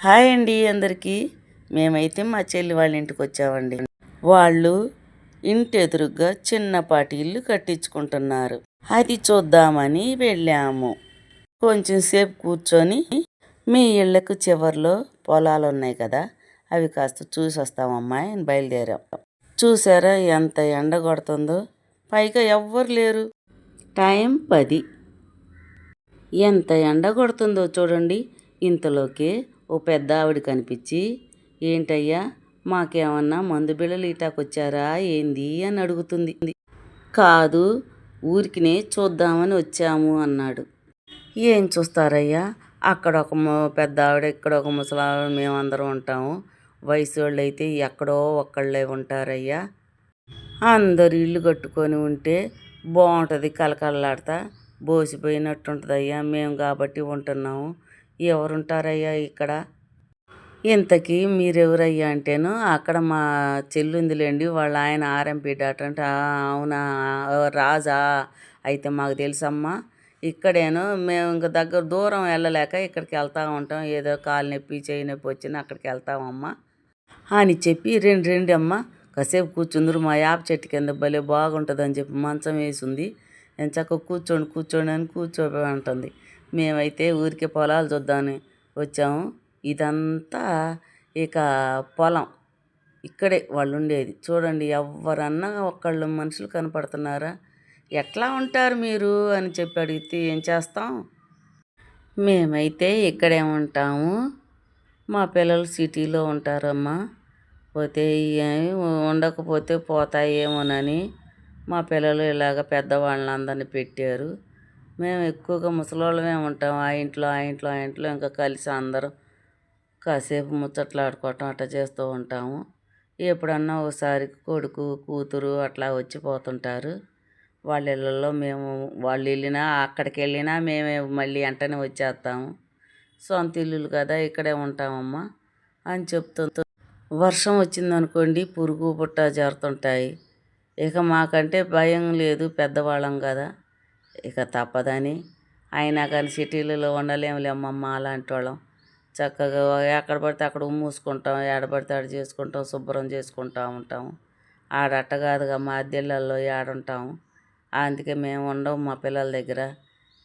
Hi అండి అందరికీ. మేమైతే మా చెల్లి వాళ్ళ ఇంటికి వచ్చామండి. వాళ్ళు ఇంటి ఎదురుగ్గా చిన్నపాటి ఇల్లు కట్టించుకుంటున్నారు. అది చూద్దామని వెళ్ళాము. కొంచెం సేపు కూర్చొని మీ ఇళ్ళకు చివర్లో పొలాలు ఉన్నాయి కదా, అవి కాస్త చూసి వస్తామమ్మా అని బయలుదేరాం. చూసారా ఎంత ఎండ కొడుతుందో, పైగా ఎవ్వరు లేరు. టైం 10. ఎంత ఎండ కొడుతుందో చూడండి. ఇంతలోకే ఓ పెద్ద ఆవిడ కనిపించి, ఏంటయ్యా మాకేమన్నా మందు బిళ్ళలు ఇటాకొచ్చారా ఏంది అని అడుగుతుంది. కాదు, ఊరికినే చూద్దామని వచ్చాము అన్నాడు. ఏం చూస్తారయ్యా, అక్కడ ఒక పెద్ద ఆవిడ, ఇక్కడ ఒక ముసలావిడ, మేమందరం ఉంటాము. వయసు వాళ్ళు అయితే ఎక్కడో ఒక్కళ్ళే ఉంటారయ్యా. అందరు ఇల్లు కట్టుకొని ఉంటే బాగుంటుంది, కలకల్లాడతా బోసిపోయినట్టుంటుందయ్యా. మేము కాబట్టి ఉంటున్నాము. ఎవరుంటారయ్యా ఇక్కడ? ఇంతకీ మీరెవరయ్యా అంటేను, అక్కడ మా చెల్లుందిలేండి, వాళ్ళ ఆయన ఆర్ఎంపీ డాక్టర్ అంటే. అవునా, రాజా, అయితే మాకు తెలుసమ్మా. ఇక్కడేను మేము ఇంక దగ్గర దూరం వెళ్ళలేక ఇక్కడికి వెళ్తూ ఉంటాం. ఏదో కాలు నొప్పి చేయి నొప్పి వచ్చినా అక్కడికి వెళ్తామమ్మా అని చెప్పి, రెండు అమ్మ కాసేపు కూర్చుందరు, మా యాప చెట్టు కింద భలే బాగుంటుందని చెప్పి మంచం వేసింది. నేను చక్కగా కూర్చోండి అని కూర్చోబెంటుంది. మేమైతే ఊరికే పొలాలు చూద్దామని వచ్చాము. ఇదంతా ఇక పొలం, ఇక్కడే వాళ్ళు ఉండేది. చూడండి, ఎవరన్నా ఒకళ్ళు మనుషులు కనపడుతున్నారా? ఎట్లా ఉంటారు మీరు అని చెప్పి అడిగితే ఏం చేస్తాం, మేమైతే ఇక్కడే ఉంటాము, మా పిల్లలు సిటీలో ఉంటారమ్మా, పోతే ఉండకపోతే పోతాయేమోనని మా పిల్లలు ఇలాగ పెద్దవాళ్ళందరినీ పెట్టారు. మేము ఎక్కువగా ముసలోళ్ళమే ఉంటాం. ఆ ఇంట్లో ఇంకా కలిసి అందరం కాసేపు ముచ్చట్లాడుకోవటం అట్లా చేస్తూ ఉంటాము. ఎప్పుడన్నా ఒకసారి కొడుకు కూతురు అట్లా వచ్చిపోతుంటారు. వాళ్ళ ఇళ్ళల్లో మేము, వాళ్ళు వెళ్ళినా అక్కడికి వెళ్ళినా మేమే మళ్ళీ వెంటనే వచ్చేస్తాము. సొంత ఇల్లులు కదా, ఇక్కడే ఉంటామమ్మా అని చెప్తూ. వర్షం వచ్చిందనుకోండి పురుగు పుట్ట జారుతుంటాయి. ఇక మాకంటే భయం లేదు, పెద్దవాళ్ళం కదా, ఇక తప్పదని. అయినా కానీ సిటీలలో ఉండలేములేమ్మమ్మ అలాంటి వాళ్ళం. చక్కగా ఎక్కడ పడితే అక్కడ మూసుకుంటాం, ఏడబడితే ఆడ చేసుకుంటాం, శుభ్రం చేసుకుంటూ ఉంటాము. ఆడట్ట కాదుగా, మా అద్దెళ్ళల్లో ఏడుంటాము. అందుకే మేము ఉండము మా పిల్లల దగ్గర.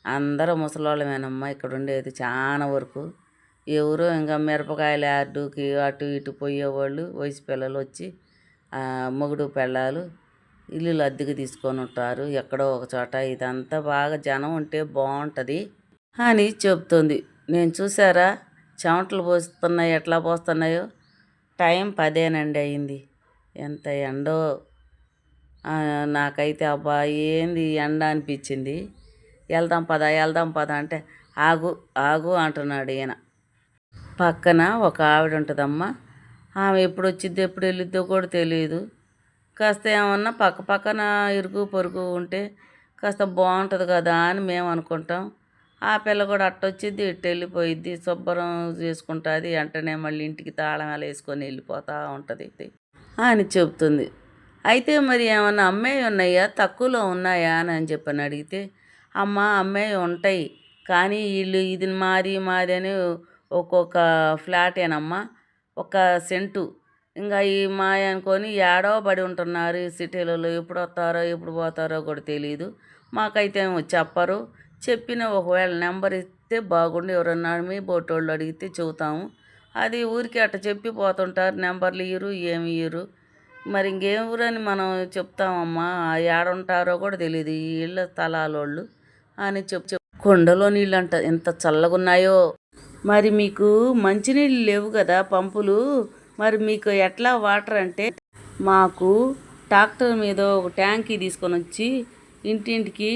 అందరూ ముసలోళ్ళమేనమ్మా ఇక్కడ ఉండేది చాలా వరకు. ఎవరో ఇంకా మిరపకాయల యార్డుకి అటు ఇటు పోయేవాళ్ళు, వయసు పిల్లలు వచ్చి మొగుడు పెళ్ళాలు ఇల్లులు అద్దెకి తీసుకొని ఉంటారు ఎక్కడో ఒక చోట. ఇదంతా బాగా జనం ఉంటే బాగుంటుంది అని చెప్తుంది. నేను చూసారా చెమటలు పోస్తున్నాయి, ఎట్లా పోస్తున్నాయో. టైం 10 అయింది. ఎంత ఎండో నాకైతే. అబ్బా ఏంది ఎండ అనిపించింది. వెళ్దాం పద అంటే ఆగు అంటున్నాడు ఈయన. పక్కన ఒక ఆవిడ ఉంటుందమ్మా. ఆమె ఎప్పుడు వచ్చిద్దో ఎప్పుడు వెళ్ళిద్దో కూడా తెలియదు. కాస్త ఏమన్నా పక్కన ఇరుగు పొరుగు ఉంటే కాస్త బాగుంటుంది కదా అని మేము అనుకుంటాం. ఆ పిల్ల కూడా అట్టొచ్చిద్ది, ఇట్టు వెళ్ళిపోయిద్ది, శుభ్రం చేసుకుంటుంది, వెంటనే మళ్ళీ ఇంటికి తాళం వేసుకొని వెళ్ళిపోతూ ఉంటుంది అని చెబుతుంది. అయితే మరి ఏమన్నా అమ్మేవి ఉన్నాయా, తక్కువలో ఉన్నాయా అని చెప్పని అడిగితే, అమ్మ అమ్మేవి ఉంటాయి కానీ వీళ్ళు ఇది మాది అని ఒక్కొక్క ఫ్లాటేనమ్మా, ఒక సెంటు. ఇంకా ఈ మాయ అనుకొని ఏడో పడి ఉంటున్నారు ఈ సిటీలలో. ఎప్పుడు వస్తారో ఎప్పుడు పోతారో కూడా తెలియదు. మాకైతే చెప్పరు. చెప్పిన ఒకవేళ నెంబర్ ఇస్తే బాగుండి, ఎవరన్నా మీ బోటోళ్ళు అడిగితే చెబుతాము. అది ఊరికి అట్ట చెప్పి పోతుంటారు, నెంబర్లు ఇయ్యరు, ఏమి ఇయ్యరు. మరి ఇంకేం ఊరని మనం చెప్తామమ్మా, ఏడుంటారో కూడా తెలియదు ఈ ఇళ్ళ స్థలాలోళ్ళు అని చెప్పు. కొండలో నీళ్ళు అంట ఎంత చల్లగా ఉన్నాయో. మరి మీకు మంచినీళ్ళు లేవు కదా, పంపులు, మరి మీకు ఎట్లా వాటర్ అంటే, మాకు ట్రాక్టర్ మీద ఒక ట్యాంకీ తీసుకొని వచ్చి ఇంటింటికి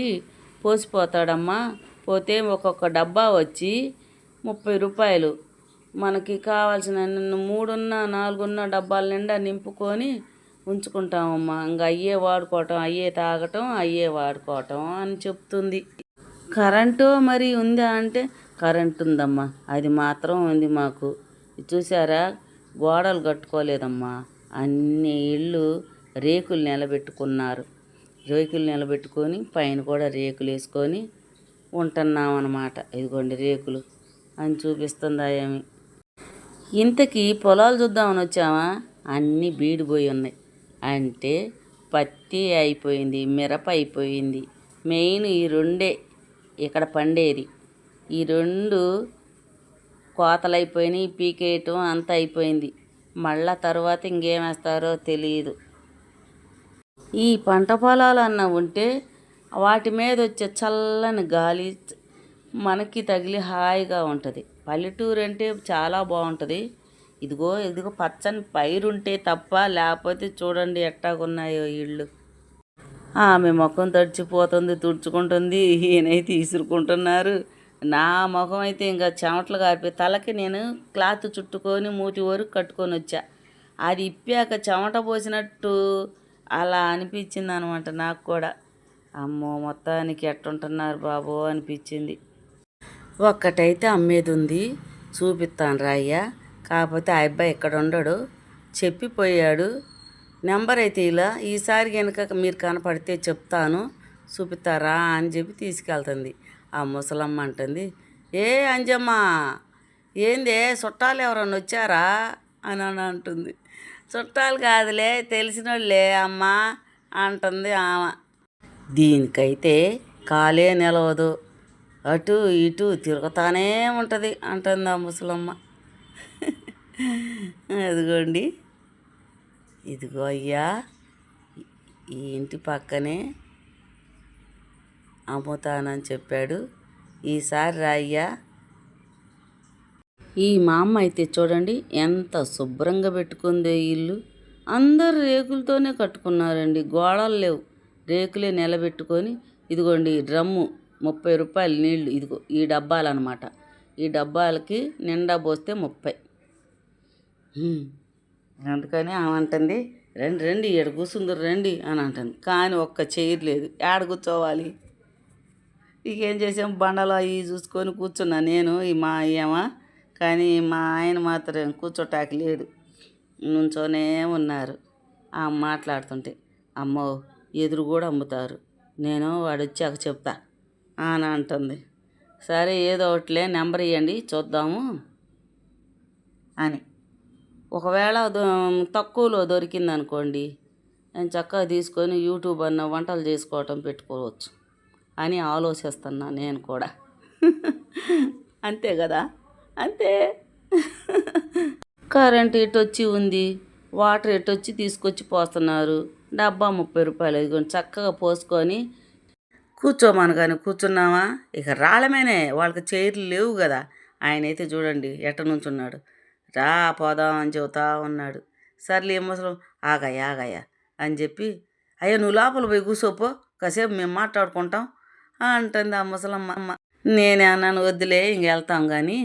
పోసిపోతాడమ్మా. పోతే ఒక్కొక్క డబ్బా వచ్చి 30 రూపాయలు. మనకి కావాల్సిన 3 4 డబ్బాల నిండా నింపుకొని ఉంచుకుంటామమ్మా. ఇంకా అయ్యే వాడుకోవటం, అయ్యే తాగటం, అయ్యే వాడుకోవటం అని చెప్తుంది. కరెంటు మరి ఉందా అంటే, కరెంటు ఉందమ్మా, అది మాత్రం ఉంది మాకు. చూసారా, గోడలు కట్టుకోలేదమ్మా, అన్ని ఇళ్ళు రేకులు నిలబెట్టుకున్నారు. రేకులు నిలబెట్టుకొని పైన కూడా రేకులు వేసుకొని ఉంటున్నాం అన్నమాట. ఇదిగోండి రేకులు అని చూపిస్తుందా ఏమి. ఇంతకీ పొలాలు చూద్దామని వచ్చామా, అన్నీ బీడిపోయి ఉన్నాయి. అంటే పత్తి అయిపోయింది, మిరప అయిపోయింది. మెయిన్ ఈ రెండే ఇక్కడ పండేది. ఈ రెండు కోతలు అయిపోయినాయి, పీకేయటం అంతా అయిపోయింది. మళ్ళా తర్వాత ఇంకేం వేస్తారో తెలియదు. ఈ పంట పొలాలన్నా ఉంటే వాటి మీద వచ్చే చల్లని గాలి మనకి తగిలి హాయిగా ఉంటుంది. పల్లెటూరు అంటే చాలా బాగుంటుంది. ఇదిగో ఇదిగో పచ్చని పైరుంటే తప్ప, లేకపోతే చూడండి ఎట్టాగున్నాయో ఇళ్ళు. ఆమె ముఖం తడిచిపోతుంది, తుడుచుకుంటుంది, ఈయనైతే ఇసురుకుంటున్నారు. నా ముఖం అయితే ఇంకా చెమటలు కారిపోయి తలకి నేను క్లాత్ చుట్టుకొని మూతి వరకు కట్టుకొని వచ్చా. అది ఇప్పాక చెమట పోసినట్టు అలా అనిపించింది అనమాట నాకు కూడా. అమ్మో, మొత్తానికి ఎట్టుంటున్నారు బాబో అనిపించింది. ఒక్కటైతే అమ్మేది ఉంది, చూపిస్తాను రాయ్యా. కాకపోతే ఆ అబ్బాయి ఇక్కడ ఉండడు, చెప్పిపోయాడు. నెంబర్ అయితే ఇలా, ఈసారి కనుక మీరు కనపడితే చెప్తాను, చూపిస్తారా అని చెప్పి తీసుకెళ్తుంది. ఆ ముసలమ్మ అంటుంది, ఏ అంజమ్మ, ఏందే చుట్టాలు ఎవరన్నా వచ్చారా అని అంటుంది. చుట్టాలు కాదులే, తెలిసిన వాళ్ళే అమ్మా అంటుంది ఆమె. దీనికైతే కాలే నిలవదు, అటు ఇటు తిరుగుతానే ఉంటుంది అంటుంది ఆ ముసలమ్మ. అదిగోండి, ఇదిగో అయ్యా, ఈ ఇంటి పక్కనే అమ్ముతానని చెప్పాడు, ఈసారి రాయ్యా. ఈ మా అమ్మ అయితే చూడండి ఎంత శుభ్రంగా పెట్టుకుందో ఇల్లు. అందరు రేకులతోనే కట్టుకున్నారండి, గోడలు లేవు, రేకులే నిలబెట్టుకొని. ఇదిగోండి డ్రమ్ము, 30 రూపాయలు నీళ్ళు. ఇదిగో ఈ డబ్బాలు అనమాట. ఈ డబ్బాలకి నిండా పోస్తే 30. అందుకని ఆమె అంటుంది, రండి రండి ఏడ కూర్చుందరు రండి అని అంటుంది. కానీ ఒక్క చైర్ లేదు, ఏడ కూర్చోవాలి. ఇకేం చేసాం, బండలు అవి చూసుకొని కూర్చున్నా నేను, మా అయ్యమా. కానీ మా ఆయన మాత్రం కూర్చోటాకి లేదు, నుంచోనే ఉన్నారు. ఆ మాట్లాడుతుంటే, అమ్మో ఎదురు కూడా అమ్ముతారు, నేను వాడు వచ్చాక చెప్తా అని అంటుంది. సరే ఏదో ఒకటిలే, నెంబర్ ఇవ్వండి చూద్దాము అని. ఒకవేళ తక్కువలో దొరికిందనుకోండి, నేను చక్కగా తీసుకొని యూట్యూబ్ అన్న వంటలు చేసుకోవటం పెట్టుకోవచ్చు అని ఆలోచిస్తున్నా నేను కూడా. అంతే కదా, అంతే. కరెంట్ ఎటొచ్చి ఉంది, వాటర్ ఎటొచ్చి తీసుకొచ్చి పోస్తున్నారు. డబ్బా 30 రూపాయలు. ఇదిగోండి చక్కగా పోసుకొని కూర్చోమనగానే కూర్చున్నామా. ఇక రాళ్ళమేనే, వాళ్ళకి చైర్లు లేవు కదా. ఆయన అయితే చూడండి ఎట్ట నుంచున్నాడు, రా పోదాం అని చెబుతా ఉన్నాడు. సర్లే ముసలం, ఆగయ్యా అని చెప్పి, అయ్యా నువ్వు లోపల పోయి కూర్చోపో, కాసేపు మేము మాట్లాడుకుంటాం అంటుంది ఆ ముసలమ్మ. నేనే అన్నాను, వద్దులే ఇంక వెళ్తాం కానీ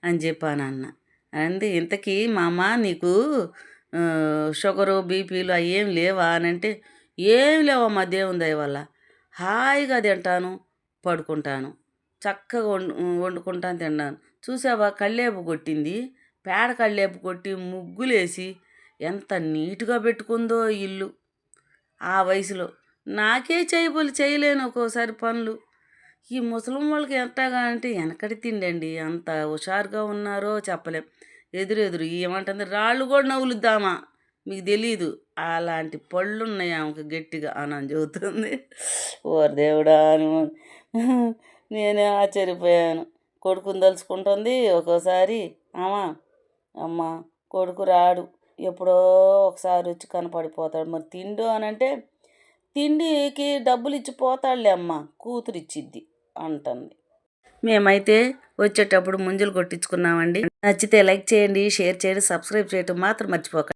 అని చెప్పాను అన్న. అంది, ఇంతకీ మా అమ్మ నీకు షుగరు బీపీలు అవి ఏం లేవా అని అంటే, ఏం లేవమ్మా దేవుని దయ వల్ల, హాయిగా తింటాను, పడుకుంటాను, చక్కగా వండుకుంటాను, తిన్నాను. చూసావా కళ్ళేపు కొట్టింది, పేడ కళ్ళేపు కొట్టి ముగ్గులేసి ఎంత నీట్గా పెట్టుకుందో ఇల్లు. ఆ వయసులో నాకే చేయలేను ఒక్కోసారి పనులు. ఈ ముసలిం వాళ్ళకి ఎట్టాగా అంటే వెనకటి తిండండి, అంత హుషారుగా ఉన్నారో చెప్పలేం. ఎదురెదురు ఏమంటుంది, రాళ్ళు కూడా నవ్వులుద్దామా మీకు తెలీదు, అలాంటి పళ్ళు ఉన్నాయి ఆమెకు గట్టిగా అని చెబుతుంది. ఓరి దేవుడా అని నేనే ఆశ్చర్యపోయాను. కొడుకుని తలుచుకుంటుంది ఒక్కోసారి. అమ్మ కొడుకు రాడు, ఎప్పుడో ఒకసారి వచ్చి కనపడిపోతాడు. మరి తిండు అని అంటే, తిండికి డబ్బులు ఇచ్చి పోతాడులే అమ్మ, కూతురు ఇచ్చిద్ది అంటుంది. మేమైతే వచ్చేటప్పుడు ముంజలు కొట్టించుకున్నామండి. నచ్చితే లైక్ చేయండి, షేర్ చేయండి, సబ్స్క్రైబ్ చేయటం మాత్రం మర్చిపోకండి.